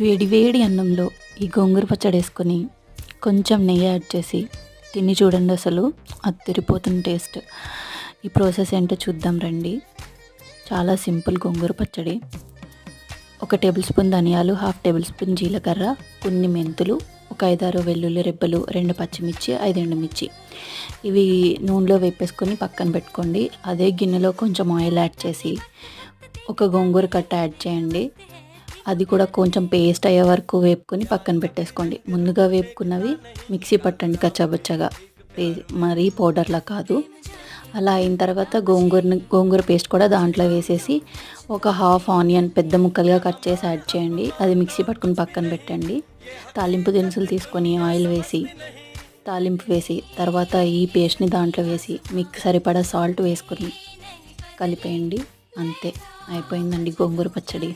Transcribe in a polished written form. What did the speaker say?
వేడి వేడి అన్నంలో ఈ గోంగూర పచ్చడి వేసుకొని కొంచెం నెయ్యి యాడ్ చేసి తిని చూడండి, అసలు అదిరిపోతుంది టేస్ట్. ఈ ప్రాసెస్ ఏంటో చూద్దాం రండి. చాలా సింపుల్ గోంగూర పచ్చడి. 1 టేబుల్ స్పూన్ ధనియాలు, 1/2 టేబుల్ స్పూన్ జీలకర్ర, కొన్ని మెంతులు, ఒక 5-6 వెల్లుల్లి రెబ్బలు, 2 పచ్చిమిర్చి, 5 ఎండుమిర్చి. ఇవి నూనెలో వేపేసుకొని పక్కన పెట్టుకోండి. అదే గిన్నెలో కొంచెం ఆయిల్ యాడ్ చేసి ఒక గోంగూర కట్ట యాడ్ చేయండి. అది కూడా కొంచెం పేస్ట్ అయ్యే వరకు వేపుకొని పక్కన పెట్టేసుకోండి. ముందుగా వేపుకున్నవి మిక్సీ పట్టండి కచ్చాబచ్చగా, మరీ పౌడర్లా కాదు. అలా అయిన తర్వాత గోంగూర పేస్ట్ కూడా దాంట్లో వేసేసి ఒక 1/2 ఆనియన్ పెద్ద ముక్కలుగా కట్ చేసి యాడ్ చేయండి. అది మిక్సీ పట్టుకుని పక్కన పెట్టండి. తాలింపు దినుసులు తీసుకొని ఆయిల్ వేసి తాలింపు వేసి తర్వాత ఈ పేస్ట్ని దాంట్లో వేసి మీకు సరిపడా సాల్ట్ వేసుకొని కలిపేయండి. అంతే, అయిపోయిందండి గోంగూర పచ్చడి.